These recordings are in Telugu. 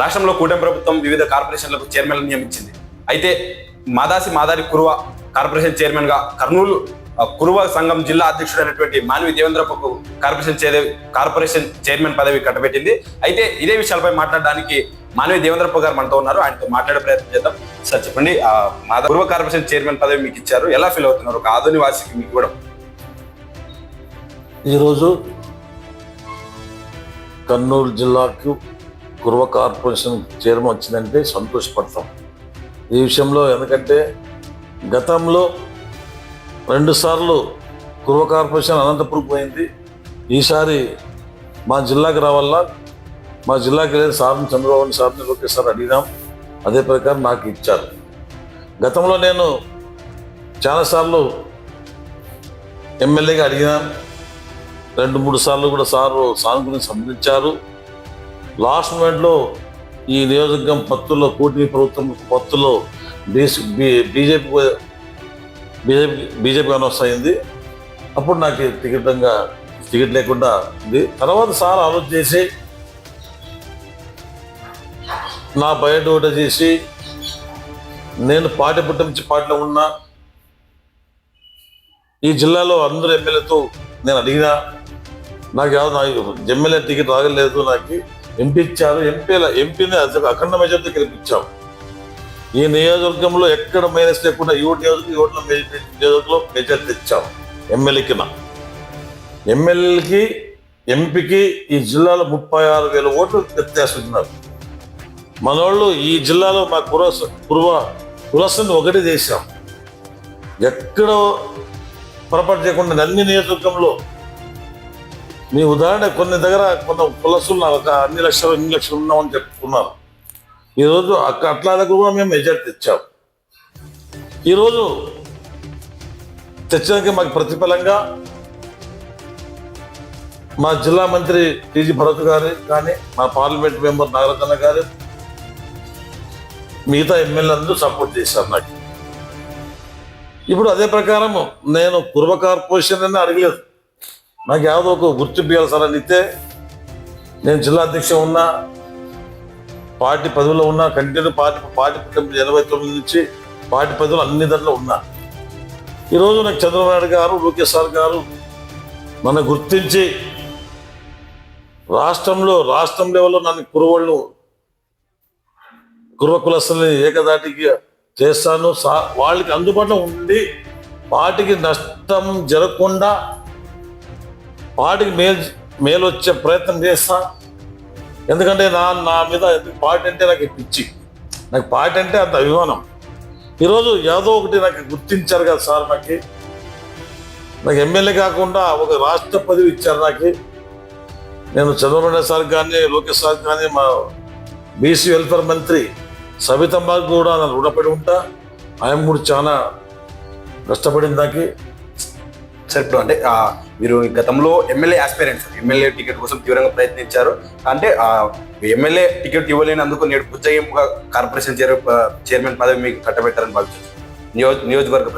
రాష్ట్రంలో కూటమి ప్రభుత్వం వివిధ కార్పొరేషన్లకు చైర్మన్లు నియమించింది. అయితే మాదారి కురువ కార్పొరేషన్ చైర్మన్ గా కర్నూలు కురువ సంఘం జిల్లా అధ్యక్షుడైనటువంటి మాన్వి దేవేంద్రప్పకు కార్పొరేషన్ చైర్మన్ పదవి కట్టబెట్టింది. అయితే ఇదే విషయాలపై మాట్లాడడానికి మాన్వి దేవేంద్రప్ప గారు మనతో ఉన్నారు. ఆయనతో మాట్లాడే ప్రయత్నం చేద్దాం. సార్ చెప్పండి, కురువ కార్పొరేషన్ చైర్మన్ పదవి మీకు ఇచ్చారు, ఎలా ఫీల్ అవుతున్నారు? ఒక ఆదివాసికి మీకు ఇవ్వడం. ఈరోజు కర్నూలు జిల్లాకు కురువ కార్పొరేషన్ చైర్మన్ వచ్చిందంటే సంతోషపడతాం ఈ విషయంలో. ఎందుకంటే గతంలో 2 సార్లు కురువ కార్పొరేషన్ అనంతపురం పోయింది. ఈసారి మా జిల్లాకి రావాలా, మా జిల్లాకి వెళ్ళి సార్ని చంద్రబాబు సార్ని ఒకేసారి అడిగినాం. అదే ప్రకారం నాకు ఇచ్చారు. గతంలో నేను చాలాసార్లు ఎమ్మెల్యేగా అడిగినాను. 2-3 సార్లు కూడా సారు సానుకూలంగా సంబంధించారు. లాస్ట్ మూమెంట్లో ఈ నియోజకవర్గం పత్తులో కూటమి ప్రభుత్వం పత్తులో బీజేపీ అనౌన్స్ అయింది. అప్పుడు నాకు టికెట్ లేకుండా ఉంది. తర్వాత సార్ ఆలోచన చేసి నా బయోడేటా చేసి నేను పార్టీ పుట్టించి పార్టీలో ఉన్నా. ఈ జిల్లాలో అందరూ ఎమ్మెల్యేతో నేను అడిగినా, నాకు ఎమ్మెల్యే టికెట్ రాగలేదు. నాకు ఎంపీ ఇచ్చారు. ఎంపీని అఖండ మెజార్టీ గెలిపించాం. ఈ నియోజకవర్గంలో ఎక్కడ మైనస్ లేకుండా 7 నియోజకవర్గంలో మెజార్టీ తెచ్చాం. ఎమ్మెల్యేకి ఎంపీకి ఈ జిల్లాలో 36,000 ఓట్లు వ్యత్యాసస్తున్నారు. మనోళ్ళు ఈ జిల్లాలో మా కులసని ఒకటి చేశాం. ఎక్కడో పొరపాటు చేయకుండా అన్ని నియోజకవర్గంలో మీ ఉదాహరణ కొన్ని దగ్గర కులసులు ఒక ఇన్ని లక్షలు ఉన్నామని చెప్పుకున్నారు. ఈరోజు అట్లా దగ్గర కూడా మేము మెజార్టీ తెచ్చాం. ఈరోజు తెచ్చడానికి మాకు ప్రతిఫలంగా మా జిల్లా మంత్రి టీజీ భరత్ గారు కానీ, మా పార్లమెంట్ మెంబర్ నాగరత్న గారు, మిగతా ఎమ్మెల్యేలందరూ సపోర్ట్ చేశారు నాకు. ఇప్పుడు అదే ప్రకారం నేను కురువ కార్పొరేషన్ అని అడగలేదు. నాకు ಯಾವುದೋ ఒక గుర్తింపు ఇవ్వాలి సార్ అని ఇస్తే, నేను జిల్లా అధ్యక్ష ఉన్నా, పార్టీ పదవిలో ఉన్నా, కంటిన్యూ పార్టీ 89 నుంచి పార్టీ పదవులు అన్ని దాంట్లో ఉన్నా. ఈరోజు నాకు చంద్రబాబు నాయుడు గారు, లోకేష్ సార్ గారు నన్ను గుర్తించి రాష్ట్రం లెవెల్లో నన్ను కురువ కులస్తుల్ని ఏకదాటికి చేస్తాను. వాళ్ళకి అందుబాటులో ఉండి పార్టీకి నష్టం జరగకుండా పార్టీకి మేలు వచ్చే ప్రయత్నం చేస్తా. ఎందుకంటే నా మీద పార్టీ అంటే నాకు పిచ్చి, నాకు పార్టీ అంటే అంత అభిమానం. ఈరోజు ఏదో ఒకటి నాకు గుర్తించారు కదా సార్. నాకు ఎమ్మెల్యే కాకుండా ఒక రాష్ట్ర పదవి ఇచ్చారు నాకు. నేను చంద్రబాబు నాయుడు సార్ కానీ, లోకేష్ సార్ కానీ, మా బీసీ వెల్ఫేర్ మంత్రి సబితమ్మకు కూడా నన్ను రుణపడి ఉంటా. ఆయన కూడా చాలా కష్టపడింది నాకు. సార్ ఇప్పుడు అంటే మీరు గతంలో ఎమ్మెల్యే ఆస్పిరెంట్, ఎమ్మెల్యే టికెట్ కోసం తీవ్రంగా ప్రయత్నించారు. అంటే ఎమ్మెల్యే టికెట్ ఇవ్వలేనందుకు నేడు బుజ్జగింపుగా కార్పొరేషన్ చైర్మన్ పదవి మీకు కట్టబెట్టారని భావించారు నియోజకవర్గ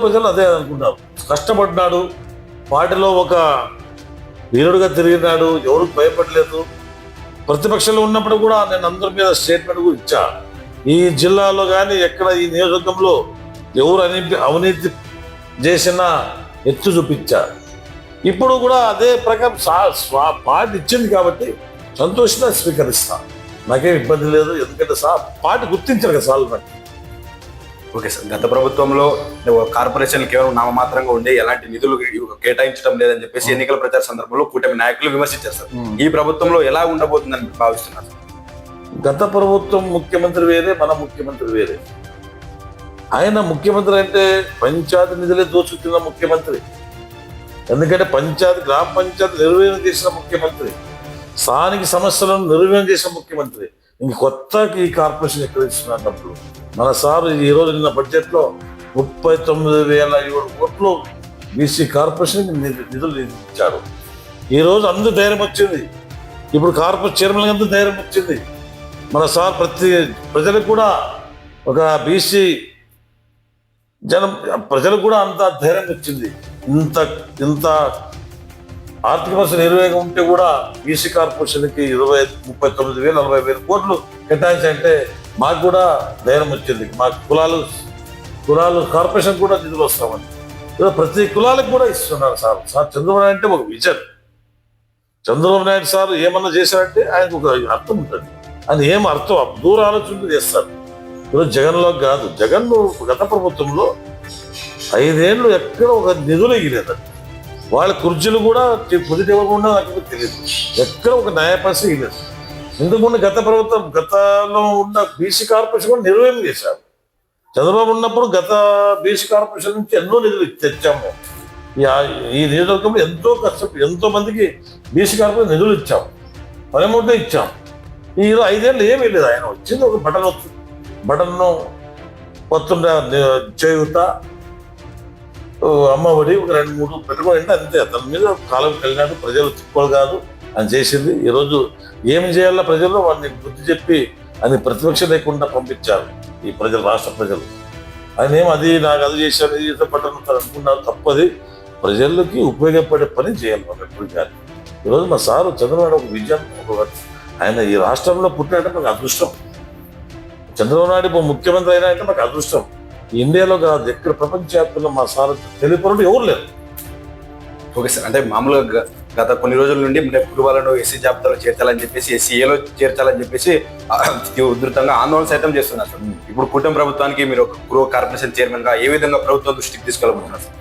ప్రజలు అదే అనుకుంటారు. కష్టపడినాడు, పార్టీలో ఒక వీరుడుగా తిరిగినాడు, ఎవరికి భయపడలేదు. ప్రతిపక్షంలో ఉన్నప్పుడు కూడా నేను అందరి మీద స్టేట్మెంట్ కూడా ఇచ్చా. ఈ జిల్లాలో కానీ ఎక్కడ ఈ నియోజకవర్గంలో ఎవరు అవినీతి చేసిన ఎత్తు చూపించా. ఇప్పుడు కూడా అదే ప్రకారం పార్టీ ఇచ్చింది కాబట్టి సంతోషంగా స్వీకరిస్తా. నాకేం ఇబ్బంది లేదు. ఎందుకంటే పార్టీ గుర్తించారు కదా సార్ నాకు. ఓకే సార్, గత ప్రభుత్వంలో కార్పొరేషన్ కేవలం నామమాత్రంగా ఉండి ఎలాంటి నిధులు కేటాయించడం లేదని చెప్పేసి ఎన్నికల ప్రచార సందర్భంలో కూటమి నాయకులు విమర్శించారు సార్. ఈ ప్రభుత్వంలో ఎలా ఉండబోతుందని భావిస్తున్నారు? గత ప్రభుత్వం ముఖ్యమంత్రి వేరే, మన ముఖ్యమంత్రి వేరే. ఆయన ముఖ్యమంత్రి అంటే పంచాయతీ నిధులే దోచుతున్న ముఖ్యమంత్రి. ఎందుకంటే గ్రామ పంచాయతీ నిర్వహణ చేసిన ముఖ్యమంత్రి, స్థానిక సమస్యలను నిర్వహణ చేసిన ముఖ్యమంత్రి. ఇంక కొత్తగా ఈ కార్పొరేషన్ ఎక్కడ ఇస్తున్నప్పుడు మన సార్ ఈరోజు నిన్న బడ్జెట్లో 39,007 కోట్లు బీసీ కార్పొరేషన్ నిధులు ఇచ్చారు. ఈరోజు అందరూ ధైర్యం వచ్చింది. ఇప్పుడు కార్పొరేషన్ చైర్మన్ అందరూ ధైర్యం వచ్చింది. మన సార్ ప్రజలకు కూడా ఒక బీసీ ప్రజలకు కూడా అంత ధైర్యం వచ్చింది. ఇంత ఆర్థిక పరిస్థితి నిర్వేగం ఉంటే కూడా బీసీ కార్పొరేషన్కి 39,000 40,000 కోట్లు కేటాయించాలంటే మాకు కూడా ధైర్యం వచ్చింది. మా కులాలు కార్పొరేషన్ కూడా నిధులు వస్తామని ప్రతి కులాలకు కూడా ఇస్తున్నారు సార్. చంద్రబాబు నాయుడు అంటే ఒక విజన్. చంద్రబాబు నాయుడు సార్ ఏమన్నా చేశారంటే ఆయనకు ఒక అర్థం ఉంటుంది. ఆయన ఏం అర్థం దూర ఆలోచన చేస్తారు. ఈరోజు జగన్లో కాదు, జగన్ గత ప్రభుత్వంలో 5 ఏళ్ళు ఎక్కడ ఒక నిధులు ఇవ్వలేదండి. వాళ్ళ కుర్చీలు కూడా పొజిటివ్ ఇవ్వకుండా నాకు తెలియదు, ఎక్కడ ఒక న్యాయపరిస్థితి ఇవ్వలేదు. ఎందుకంటే గతంలో ఉన్న బీసీ కార్పొరేషన్ కూడా నిర్వహణ చేశారు. చంద్రబాబు ఉన్నప్పుడు గత బీసీ కార్పొరేషన్ నుంచి ఎన్నో నిధులు తెచ్చాము. ఈ నియోజకవర్గంలో ఎంతో మందికి బీసీ కార్పొరేషన్ నిధులు ఇచ్చాము, పనిముట్లు ఇచ్చాం. ఈ 5 ఏళ్ళు ఏమీ లేదు. ఆయన వచ్చింది ఒక బటన్ను వస్తుండే చేయుత అమ్మఒడి ఒక 2-3 పెట్టుకోండి అంతే. అతని మీద కాలం కలిగినాడు, ప్రజలు తిప్పుకోలు కాదు అని చేసింది. ఈరోజు ఏం చేయాలో ప్రజలు వాడిని బుద్ధి చెప్పి అని ప్రతిపక్ష లేకుండా పంపించారు ఈ ప్రజలు, రాష్ట్ర ప్రజలు. ఆయన అది నాకు అది చేశాను ఇది పట్టణం అనుకున్నారు. తప్పది. ప్రజలకి ఉపయోగపడే పని చేయాలి మనం ఎప్పుడు కానీ. ఈరోజు మా సారు చంద్రబాబు ఒక విజయం, ఆయన ఈ రాష్ట్రంలో పుట్టినట్టే మాకు అదృష్టం. చంద్రబాబు నాయుడు ముఖ్యమంత్రి అయినా అంటే మాకు అదృష్టం. ఇండియాలో కాదు, ఎక్కడ ప్రపంచవ్యాప్తంలో మా సార్ తెలియపరుడు ఎవరు లేరు. ఓకే సార్, అంటే మామూలుగా గత కొన్ని రోజుల నుండి కురువాలను ఎస్సీ జాబితాలో చేర్చాలని చెప్పేసి, ఎస్సీఏలో చేర్చాలని చెప్పేసి ఉధృతంగా ఆందోళన సైతం చేస్తున్నారు సార్. ఇప్పుడు కూటమి ప్రభుత్వానికి మీరు ఒక కురువ కార్పొరేషన్ చైర్మన్ గా ఏ విధంగా ప్రభుత్వం దృష్టికి తీసుకెళ్ళబోతున్నారు సార్?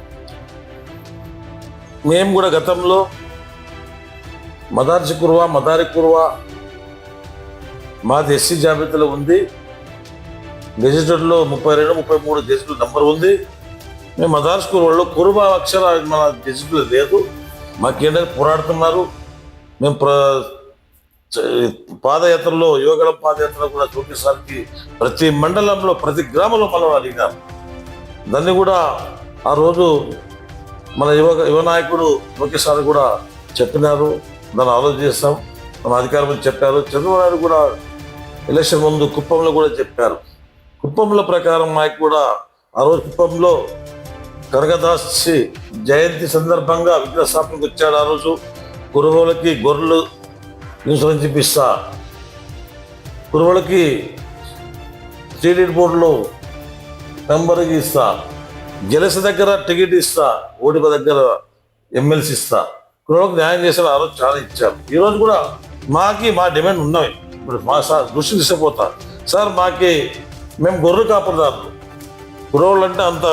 మేము కూడా గతంలో మదారి కురువ మాది ఎస్సీ జాబితాలో ఉంది. గెజిటెడ్లో 32-33 గెజిటెడ్ నంబర్ ఉంది. మేము మదార్ స్కూల్ వాళ్ళు కురుబా అక్షర మన గెజిటెడ్లో లేదు. మాకేంటంటే పోరాడుతున్నారు. మేము పాదయాత్రలో యువగళం పాదయాత్రలో కూడా చూపించడానికి ప్రతి మండలంలో ప్రతి గ్రామంలో మనం అడిగాం. దాన్ని కూడా ఆ రోజు మన యువ నాయకుడు లోకేష్ సార్ కూడా చెప్పినారు. దాన్ని ఆలోచన చేస్తాం, మన అధికారులు చెప్పారు. చంద్రబాబు నాయుడు కూడా ఎలక్షన్ ముందు కుప్పంలో కూడా చెప్పారు. కుప్పంలో ప్రకారం మాకు కూడా ఆ రోజు కుప్పంలో కనకదాసి జయంతి సందర్భంగా విగ్రహ స్థాపనకు వచ్చాడు. ఆ రోజు కురువులకి గొర్రెలు ఇన్సూరెన్స్ ఇప్పిస్తా, కురువులకి స్టేట్ బోర్డులో మెంబర్కి ఇస్తా, గెలిస దగ్గర టికెట్ ఇస్తా, ఓడిప దగ్గర ఎమ్మెల్సీ ఇస్తా, కురువులకు న్యాయం చేసిన ఆ రోజు చాలా ఇచ్చారు. ఈరోజు కూడా మా డిమాండ్ ఉన్నాయి. ఇప్పుడు మా సార్ దృష్టి తీసుకుపోతా సార్, మేము గొర్రెలు కాపుదారులు. కురవులు అంటే అంత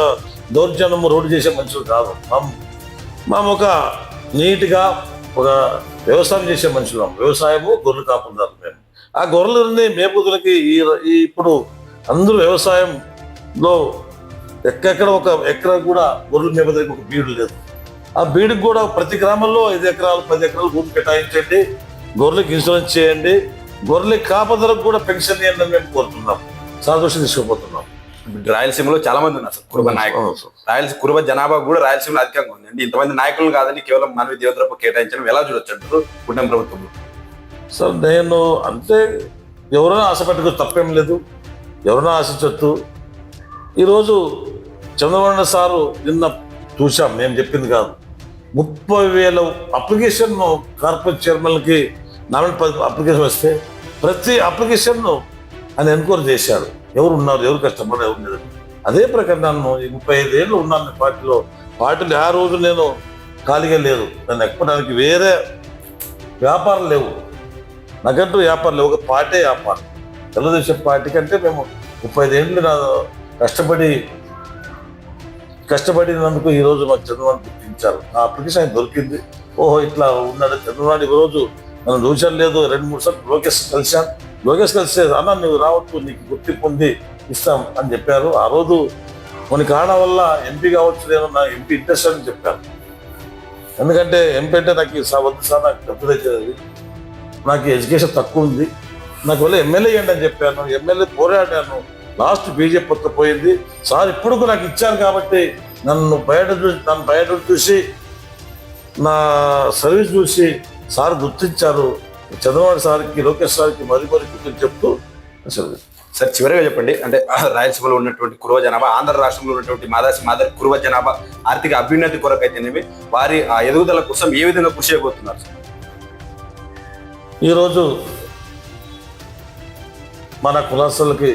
దౌర్జన్యము రోడ్డు చేసే మనుషులు కాదు. మేము ఒక నీట్గా ఒక వ్యవసాయం చేసే మనుషులం. వ్యవసాయము గొర్రెలు కాపుదారులు. మేము ఆ గొర్రెలని మేపుతులకి ఇప్పుడు అందరూ వ్యవసాయంలో ఎక్కడ కూడా గొర్రెలు మేపుదలకి ఒక బీడు లేదు. ఆ బీడుకి కూడా ప్రతి గ్రామంలో 5 ఎకరాలు 10 ఎకరాలు భూమి కేటాయించండి, గొర్రెలకు ఇన్సూరెన్స్ చేయండి, గొర్రెలకి కాపదలకు కూడా పెన్షన్ ఇవ్వండి మేము కోరుతున్నాం. సంతోషం తీసుకుపోతున్నాం. రాయలసీమలో చాలా మంది ఉన్నారు సార్ కురుబ నాయకులు. కురుబ జనాభా కూడా రాయలసీమలో అధికంగా ఉంది. ఇంతమంది నాయకులు కాదని కేవలం మానవ దేవతలకు కేటాయించడం ఎలా చూడొచ్చు కూటమి ప్రభుత్వంలో? సార్ నేను అంతే, ఎవరైనా ఆశ పెట్టుకో తప్పేం లేదు, ఎవరైనా ఆశించొచ్చు. ఈరోజు చంద్రబాబు సారు నిన్న చూసాం, మేము చెప్పింది కాదు, 30,000 అప్లికేషన్ కార్పొరేట్ చైర్మన్కి నామినేట్ అప్లికేషన్ వస్తే ప్రతి అప్లికేషన్ను ఆయన ఎన్క్వైరీ చేశాడు. ఎవరు ఉన్నారు, ఎవరు కష్టపడ్డారు, ఎవరు లేదు. అదే ప్రకారం నన్ను 35 ఏళ్ళు ఉన్నాను పార్టీలో. ఆ రోజు నేను ఖాళీగా లేదు. నన్ను ఎక్కడానికి వేరే వ్యాపారం లేవు, నాకంటూ వ్యాపారం లేవు. ఒక పార్టీ వ్యాపారం. తెలుగుదేశం పార్టీ కంటే మేము 35 ఏళ్ళు కష్టపడినందుకు ఈరోజు మాకు చంద్రబాబు గుర్తించారు. ఆ అప్లికేషన్ ఆయన దొరికింది. ఓహో ఇట్లా ఉన్నాడు చంద్రబాబు. ఈరోజు మనం చూసాను లేదు, 2-3 సార్లు లోకేష్ కలిసే అన్న నువ్వు రావద్దు, నీకు గుర్తింపు ఉంది, ఇస్తాం అని చెప్పారు. ఆ రోజు కొన్ని కారణం వల్ల ఎంపీ కావచ్చు, నేను నా ఎంపీ ఇంట్రెస్ట్ అని చెప్పాను. ఎందుకంటే ఎంపీ అంటే నాకు వద్దు సార్, నాకు డబ్బులు నాకు ఎడ్యుకేషన్ తక్కువ ఉంది, నాకు వల్ల ఎమ్మెల్యే ఇవ్వండి అని చెప్పాను. ఎమ్మెల్యే పోరాడాను. లాస్ట్ బీజేపీ పోయింది. సార్ ఇప్పుడు నాకు ఇచ్చారు కాబట్టి నన్ను బయట చూసి నా సర్వీస్ చూసి సార్ గుర్తించారు. చంద్రబాబు సార్కి లోకేష్ సార్కి మరి గుర్తించి చెప్తూ అసలు సార్ చివరిగా చెప్పండి, అంటే రాయలసీమలో ఉన్నటువంటి కురువ జనాభా, ఆంధ్ర రాష్ట్రంలో ఉన్నటువంటి మాదారి కురువ జనాభా ఆర్థిక అభ్యున్నతి కొరకైతేనేవి వారి ఆ ఎదుగుదల కోసం ఏ విధంగా కృషి చేయబోతున్నారు సార్? ఈరోజు మన కులస్తులకి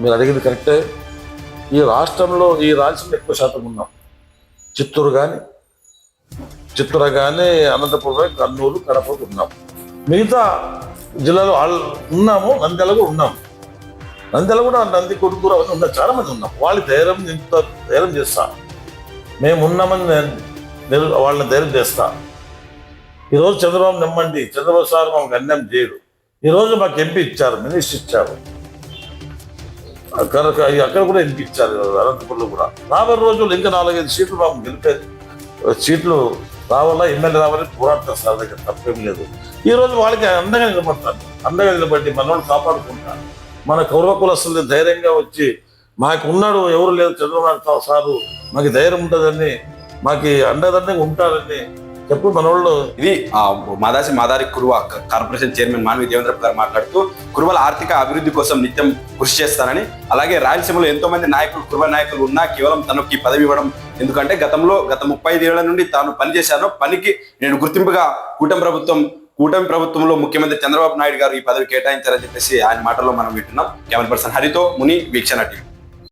మీరు అడిగింది కరెక్టే. ఈ రాష్ట్రంలో ఈ రాజ్యంలో ఎక్కువ శాతం ఉన్నాం. చిత్తూరు కానీ అనంతపురం, కర్నూలు, కడపకు ఉన్నాం. మిగతా జిల్లాలో ఉన్నాము. నంద్యాల కూడా ఉన్నాం. నంద్యాల కూడా నంది కొడుకురు అవన్నీ ఉన్నారు, చాలా మంది ఉన్నాం. వాళ్ళు ధైర్యం చేస్తా, మేము ఉన్నామని వాళ్ళని ధైర్యం చేస్తా. ఈరోజు చంద్రబాబు నమ్మండి, చంద్రబాబు సార్ మాకు అన్యాయం చేయడు. ఈరోజు మాకు ఎంపీ ఇచ్చారు, మినిస్టర్ ఇచ్చారు, అక్కడ కూడా ఎంపీ ఇచ్చారు, అనంతపురంలో కూడా. రాబోయే రోజులు ఇంకా 4-5 సీట్లు మాకు గెలిపే సీట్లు రావాలా, ఎమ్మెల్యే రావాలని పోరాడతారు సార్, దగ్గర తప్పేం లేదు. ఈరోజు వాళ్ళకి అండగా నిలబడి మనోళ్ళు కాపాడుకుంటారు. మన కౌరవ కులస్తుల్ని ధైర్యంగా వచ్చి మాకు ఉన్నాడు, ఎవరు లేదు చంద్రబాబు సారు, మాకు ధైర్యం ఉంటుందని, మాకు అండదండగా ఉంటారని చెప్పు మనోళ్ళు. ఇది మాదారి కురువ కార్పొరేషన్ చైర్మన్ మాన్వి దేవేంద్రప్ప గారు మాట్లాడుతూ, కురువల ఆర్థిక అభివృద్ధి కోసం నిత్యం కృషి చేస్తానని, అలాగే రాయలసీమలో ఎంతో మంది నాయకులు, కురువ నాయకులు ఉన్నా కేవలం తనకి పదవి ఇవ్వడం, ఎందుకంటే గత 35 ఏళ్ల నుండి తాను పనిచేశాను, పనికి నేను గుర్తింపుగా కూటమి ప్రభుత్వంలో ముఖ్యమంత్రి చంద్రబాబు నాయుడు గారు ఈ పదవి కేటాయించారని చెప్పేసి ఆయన మాటల్లో మనం వింటున్నాం. కెమెరా పర్సన్ హరితో ముని, వీక్షణ టీవీ.